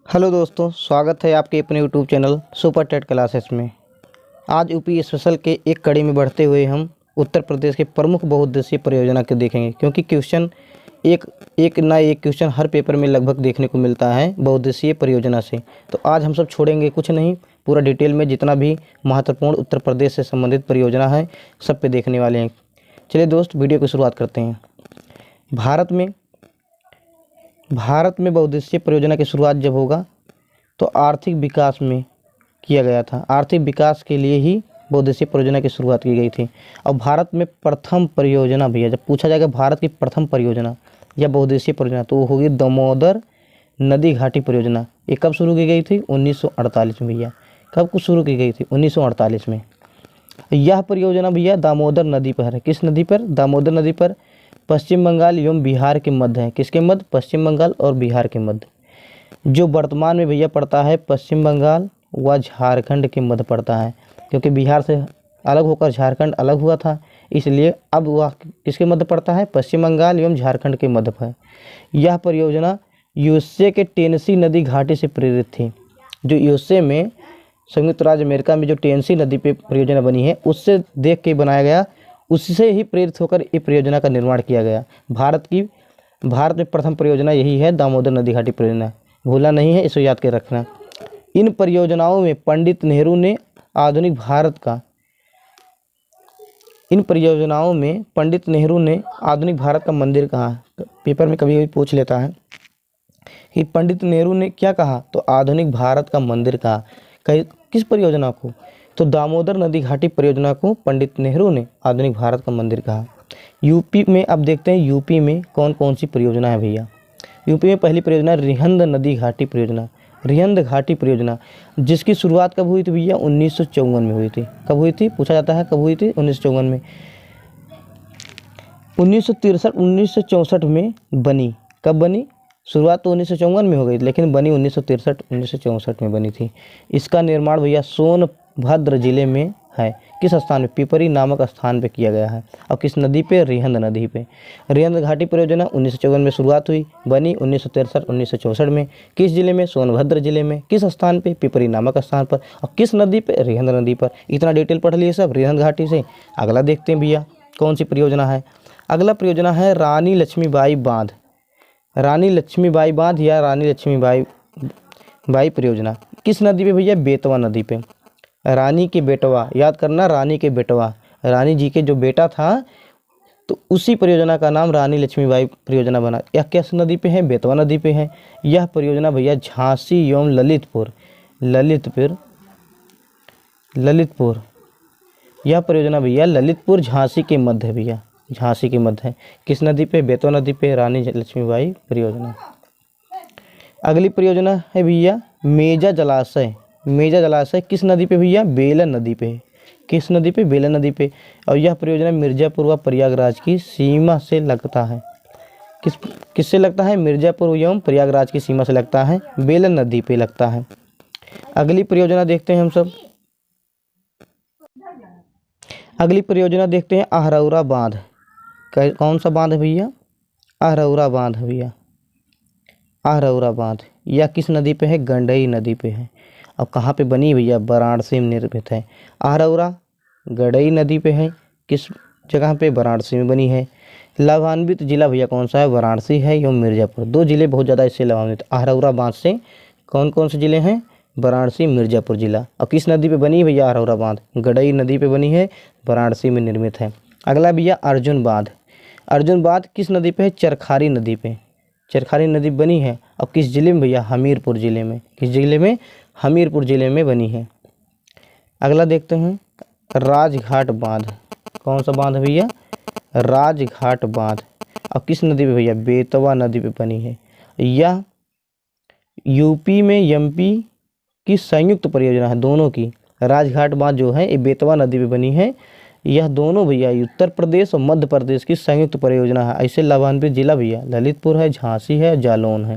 Hello दोस्तों, स्वागत है आपके अपने YouTube channel super TET classes में। आज यूपी स्पेशल के एक कड़ी में बढ़ते हुए हम उत्तर प्रदेश के प्रमुख बहुउद्देशीय परियोजना को देखेंगे, क्योंकि क्वेश्चन एक क्वेश्चन हर पेपर में लगभग देखने को मिलता है बहुउद्देशीय परियोजना से। तो आज हम सब छोड़ेंगे कुछ नहीं, पूरा डिटेल में जितना भी महत्वपूर्ण उत्तर प्रदेश से संबंधित परियोजना है सब पे देखने वाले हैं। चलिए दोस्त, वीडियो की शुरुआत करते हैं। भारत में बहुउद्देशीय परियोजना की शुरुआत जब होगा तो आर्थिक विकास में किया गया था। आर्थिक विकास के लिए ही बहुउद्देशीय परियोजना की शुरुआत की गई थी। और भारत में प्रथम परियोजना भैया, जब पूछा जाएगा भारत की प्रथम परियोजना या बहुउद्देशीय परियोजना, तो वो होगी दामोदर नदी घाटी परियोजना। ये कब शुरू की गई थी? 1948 में भैया। कब को शुरू की गई थी? 1948 में। यह परियोजना भैया दामोदर नदी पर है। किस नदी पर? दामोदर नदी पर। पश्चिम बंगाल एवं बिहार के मध्य है। किसके मध्य? पश्चिम बंगाल और बिहार के मध्य। जो वर्तमान में भैया पड़ता है पश्चिम बंगाल व झारखंड के मध्य पड़ता है, क्योंकि बिहार से अलग होकर झारखंड अलग हुआ था, इसलिए अब वह किसके मध्य पड़ता है? पश्चिम बंगाल एवं झारखंड के मध्य पर। यह परियोजना यूएसए के टेनेसी नदी घाटी से प्रेरित थी। जो यूएसए में, संयुक्त राज्य अमेरिका में जो टेनेसी नदी पे परियोजना बनी है, उससे देख के बनाया गया, उससे ही प्रेरित होकर ये परियोजना का निर्माण किया गया। भारत में प्रथम परियोजना यही है, दामोदर नदी घाटी परियोजना। भूलना नहीं है, इसे याद कर रखना। इन परियोजनाओं में पंडित नेहरू ने आधुनिक भारत का मंदिर कहा। पेपर में कभी कभी पूछ लेता है कि पंडित नेहरू ने क्या कहा, तो आधुनिक भारत का मंदिर कहा। किस परियोजना को? तो दामोदर नदी घाटी परियोजना को पंडित नेहरू ने आधुनिक भारत का मंदिर कहा। यूपी में अब देखते हैं यूपी में कौन कौन सी परियोजना है भैया। यूपी में पहली परियोजना रिहंद नदी घाटी परियोजना। रिहंद घाटी परियोजना जिसकी शुरुआत कब हुई थी भैया? 1954 में हुई थी। कब हुई थी? पूछा जाता है कब हुई थी? 1954 में। 1963-1964 में बनी। कब बनी? शुरुआत तो 1954 में हो गई, लेकिन बनी 1963-1964 में बनी थी। इसका निर्माण भैया सोनभद्र जिले में है। किस स्थान पे? पिपरी नामक स्थान पे किया गया है। और किस नदी पे? रिहंद नदी पे। रिहंद घाटी परियोजना 1954 में शुरुआत हुई, बनी 1963-1964 में। किस जिले में? सोनभद्र जिले में। किस स्थान पे? पिपरी नामक स्थान पर। और किस नदी पे? रिहंद नदी पर। इतना डिटेल पढ़ लिए सब रिहंद घाटी से। अगला देखते हैं भैया कौन सी परियोजना है। अगला परियोजना है रानी लक्ष्मीबाई बांध। रानी लक्ष्मीबाई बांध या रानी लक्ष्मीबाई परियोजना किस नदी पे भैया? बेतवा नदी पे। रानी के बेटवा, याद करना, रानी के बेटवा, रानी जी के जो बेटा था, तो उसी परियोजना का नाम रानी लक्ष्मीबाई परियोजना बना। यह किस नदी पे है? बेतवा नदी पे है। यह परियोजना भैया झांसी एवं ललितपुर यह परियोजना भैया ललितपुर झांसी के मध्य है भैया, झांसी के मध्य है। किस नदी पे? बेतवा नदी पे, रानी लक्ष्मीबाई परियोजना। अगली परियोजना है भैया मेजा जलाशय। मेजा जलाशय किस नदी पे भैया? बेलन नदी पे। किस नदी पे? बेलन नदी पे। और यह परियोजना मिर्जापुर व प्रयागराज की सीमा से लगता है। किससे लगता है? मिर्जापुर एवं प्रयागराज की सीमा से लगता है, बेलन नदी पे लगता है। अगली परियोजना देखते हैं हम सब। अगली परियोजना देखते हैं अहरौरा बांध। कौन सा बांध है भैया? अहरौरा बांध है भैया, अहरौरा बांध। यह किस नदी पे है? गंडई नदी पे है। अब कहाँ पे बनी भैया? वाराणसी में निर्मित है। अहरौरा गंडई नदी पे है। किस जगह पे? वाराणसी में बनी है। लाभान्वित जिला भैया कौन सा है? वाराणसी है एवं मिर्जापुर। दो जिले बहुत ज़्यादा इससे लाभान्वित। अहरौरा बांध से कौन कौन से जिले हैं? वाराणसी, मिर्जापुर जिला। और किस नदी पे बनी भैया अहरौरा बांध? गंडई नदी पे बनी है, वाराणसी में निर्मित है। अगला भैया अर्जुन बांध। अर्जुन बांध किस नदी पे है? चरखारी नदी पे। चरखारी नदी बनी है। और किस जिले में भैया? हमीरपुर जिले में। किस जिले में? हमीरपुर जिले में बनी है। अगला देखते हैं राजघाट बांध। कौन सा बांध भैया? राजघाट बांध। और किस नदी पे भैया? बेतवा नदी पे बनी है। यह यूपी में एमपी की संयुक्त परियोजना है, दोनों की। राजघाट बांध जो है ये बेतवा नदी पे बनी है। यह दोनों भैया उत्तर प्रदेश और मध्य प्रदेश की संयुक्त परियोजना है। ऐसे लाभान्वित जिला भैया ललितपुर है, झांसी है, जालौन है।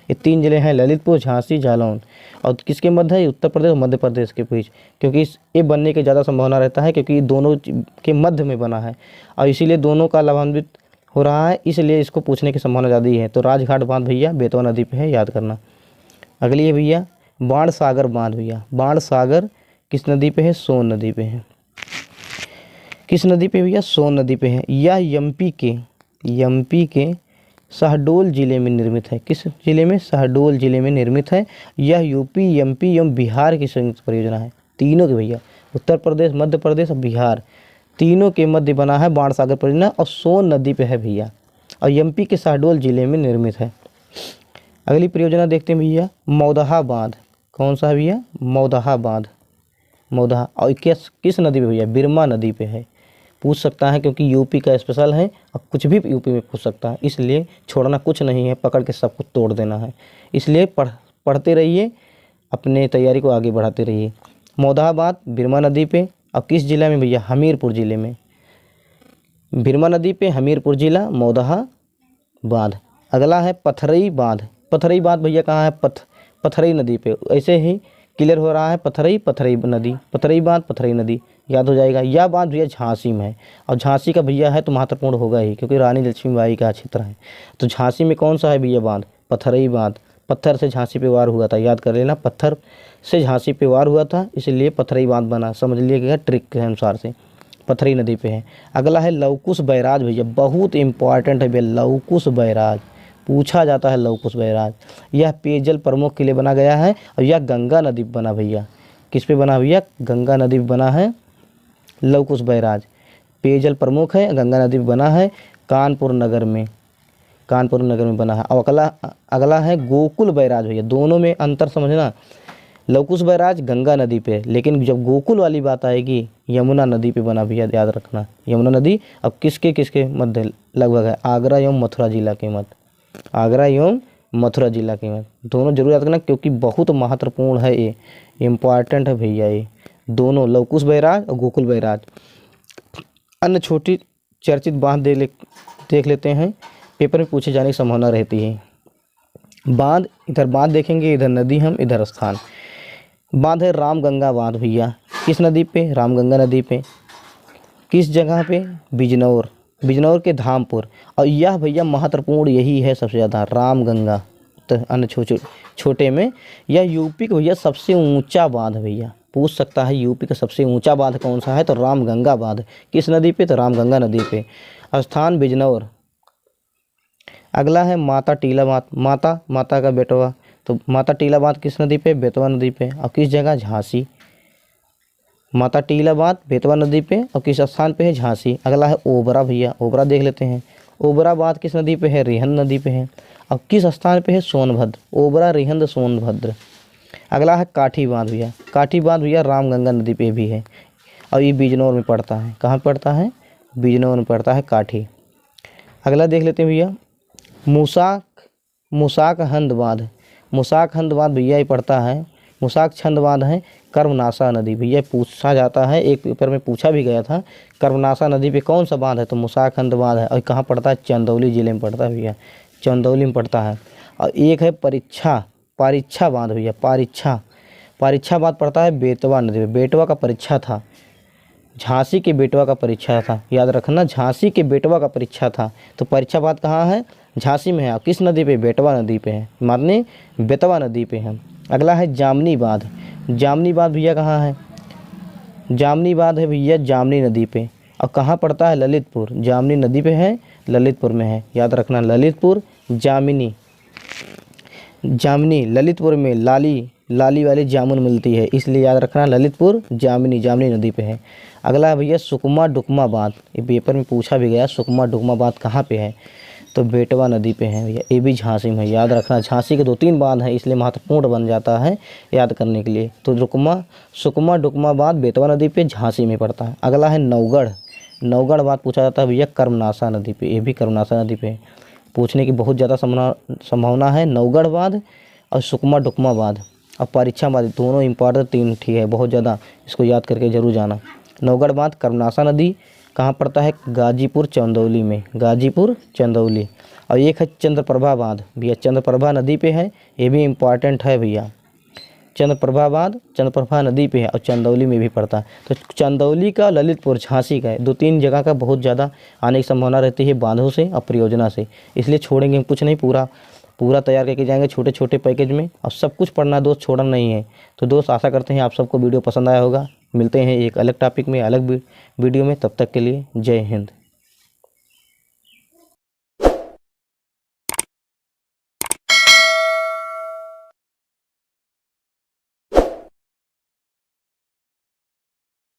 ये तीन जिले हैं, ललितपुर, झांसी, जालौन। और किसके मध्य है? उत्तर प्रदेश और मध्य प्रदेश के बीच, क्योंकि ये बनने की ज़्यादा संभावना रहता है, क्योंकि दोनों के मध्य में बना है और इसीलिए दोनों का लाभान्वित हो रहा है, इसलिए इसको पूछने की संभावना ज़्यादा ही है। तो राजघाट बांध भैया बेतवा नदी पे है, याद करना। अगली है भैया बाणसागर बांध भैया। बाणसागर किस नदी पे है? सोन नदी पे है। किस नदी पे भैया? सोन नदी पे है। यह एमपी के शहडोल जिले में निर्मित है। किस जिले में? शहडोल जिले में निर्मित है। यह यूपी, एमपी एवं बिहार की संयुक्त परियोजना है। तीनों के भैया, उत्तर प्रदेश, मध्य प्रदेश और बिहार, तीनों के मध्य बना है बाणसागर परियोजना और सोन नदी पे है भैया, और एमपी के शहडोल जिले में निर्मित है। अगली परियोजना देखते हैं भैया मौदहा बांध। कौन सा है भैया? मौदहा बांध। मौदहा और किस नदी पे भैया? बिरमा नदी पे है। पूछ सकता है क्योंकि यूपी का स्पेशल है और कुछ भी यूपी में पूछ सकता है, इसलिए छोड़ना कुछ नहीं है, पकड़ के सब कुछ तोड़ देना है। इसलिए पढ़ते रहिए, अपने तैयारी को आगे बढ़ाते रहिए। मौदहा बांध बिरमा नदी पे और किस जिला में भैया? हमीरपुर जिले में। बिरमा नदी पे हमीरपुर जिला, मौदहा बांध। अगला है पथरई बांध। पथरई बांध भैया कहाँ है? पथरई नदी पे। ऐसे ही क्लियर हो रहा है, पथरई नदी, पथरई बांध, पथरई नदी याद हो जाएगा। यह बांध भैया झांसी में है, और झांसी का भैया है तो महत्वपूर्ण होगा ही क्योंकि रानी लक्ष्मीबाई का क्षेत्र है। तो झांसी में कौन सा है भैया बांध? पथरई बांध। पत्थर से झांसी पे वार हुआ था, याद कर लेना, पत्थर से झांसी पे वार हुआ था, इसलिए पथरई बांध बना, समझ लिएगा ट्रिक के अनुसार से। पथरई नदी पे है। अगला है लवकुश बैराज भैया, बहुत इंपॉर्टेंट है भैया लवकुश बैराज, पूछा जाता है लवकुश बैराज। यह पेयजल प्रमुख के लिए बना गया है और यह गंगा नदी पर बना भैया। किस पे बना भैया? गंगा नदी पर बना है लवकुश बैराज। पेयजल प्रमुख है, गंगा नदी पर बना है, कानपुर नगर में बना है। और अगला है गोकुल बैराज भैया। दोनों में अंतर समझना, लवकुश बैराज गंगा नदी पे, लेकिन जब गोकुल वाली बात आएगी यमुना नदी पे बना भैया, याद रखना। यमुना नदी अब किसके मध्य लगभग है? आगरा एवं मथुरा जिला के मध्य, आगरा एवं मथुरा जिला के मध्य, दोनों जरूर याद रखना क्योंकि बहुत महत्वपूर्ण है, ये इम्पॉर्टेंट है भैया ये दोनों, लवकुश बैराज और गोकुल बैराज। अन्य छोटी चर्चित बांध देख लेते हैं, पेपर में पूछे जाने की संभावना रहती है। बांध, इधर बांध देखेंगे, इधर नदी, हम इधर स्थान। बांध है रामगंगा बांध भैया। किस नदी पे? रामगंगा नदी पे। किस जगह पे? बिजनौर के धामपुर। और यह भैया महत्वपूर्ण यही है सबसे ज़्यादा, रामगंगा। तो अन्य छोटे में यह यूपी का भैया सबसे ऊंचा बांध भैया, पूछ सकता है यूपी का सबसे ऊंचा बांध कौन सा है? तो रामगंगा बांध। किस नदी पे? तो रामगंगा नदी पे। स्थान बिजनौर। अगला है माता टीला बांध। माता का बेटवा, तो माता टीला बांध किस नदी पे? बेतवा नदी पे। और किस जगह? झांसी। माता टीला बांध बेतवा नदी पे और किस स्थान पे है? झांसी। अगला है ओबरा भैया, ओबरा देख लेते हैं। ओबरा बांध किस नदी पे है? रिहंद नदी पे है। और किस स्थान पे है? सोनभद्र। ओबरा, रिहंद, सोनभद्र। अगला है काठी बांध भैया। काठी बांध भैया रामगंगा नदी पे भी है और ये बिजनौर में पड़ता है। कहाँ पड़ता है? बिजनौर में पड़ता है काठी। अगला देख लेते हैं भैया मुसाक हंद बांध। मुसाक हंद बांध भैया ये पड़ता है, मुसाक छंद बांध है कर्मनाशा नदी भैया, पूछा जाता है, एक पेपर में पूछा भी गया था। कर्मनाशा नदी पे कौन सा बांध है? तो मुसाक हंद बांध है। और कहाँ पड़ता है? चंदौली जिले में पड़ता है भैया, चंदौली में पड़ता है। और एक है पारीक्षा बांध भैया, पारीक्षा बांध पड़ता है बेतवा नदी पे। बेटवा का परीक्षा था, झांसी के बेटवा का परीक्षा था, याद रखना, झांसी के बेटवा का परीक्षा था। तो परीक्षा बांध कहाँ है? झांसी में है। किस नदी पे? बेटवा नदी पे है, माने बेतवा नदी पे है। अगला है जामनी बांध। जामनी बांध भैया कहाँ है? जामनी बांध है भैया जामनी नदी पे। और कहाँ पड़ता है? ललितपुर। जामनी नदी पे है, ललितपुर में है, याद रखना, ललितपुर जामनी ललितपुर में लाली वाली जामुन मिलती है, इसलिए याद रखना ललितपुर जामनी नदी पे है। अगला है भैया सुकमा डुकमा बांध। ये पेपर में पूछा भी गया, सुकमा डुकमा बांध कहाँ पे है? तो बेटवा नदी पे है भैया, ये भी झांसी में है, याद रखना। झांसी के 2-3 बांध हैं इसलिए महत्वपूर्ण बन जाता है याद करने के लिए। तो सुकमा डुकमा बांध बेतवा नदी पे, झांसी में पड़ता है। अगला है नौगढ़ बांध पूछा जाता है भैया कर्मनाशा नदी पे, ये भी कर्मनाशा नदी पे पूछने की बहुत ज़्यादा संभावना है। नौगढ़ बांध और सुकमा डुकमा बांध और परीक्षा बांध, दोनों इंपॉर्टेंट 3 ठीक है, बहुत ज़्यादा, इसको याद करके जरूर जाना। नौगढ़ बांध कर्मनाशा नदी कहाँ पड़ता है? गाजीपुर चंदौली में, गाजीपुर चंदौली। और एक है चंद्रप्रभा बांध भैया, चंद्रप्रभा नदी पे है, ये भी इम्पॉर्टेंट है भैया। चंद्रप्रभा बांध चंद्रप्रभा नदी पे है और चंदौली में भी पड़ता है। तो चंदौली का, ललितपुर, झांसी का है, 2-3 जगह का बहुत ज़्यादा आने की संभावना रहती है बांधों से और परियोजना से, इसलिए छोड़ेंगे कुछ नहीं, पूरा पूरा तैयार करके जाएंगे छोटे छोटे पैकेज में। अब सब कुछ पढ़ना है दोस्त, छोड़ना नहीं है। तो दोस्त आशा करते हैं आप सबको वीडियो पसंद आया होगा। मिलते हैं एक अलग टॉपिक में, अलग वीडियो में। तब तक के लिए जय हिंद।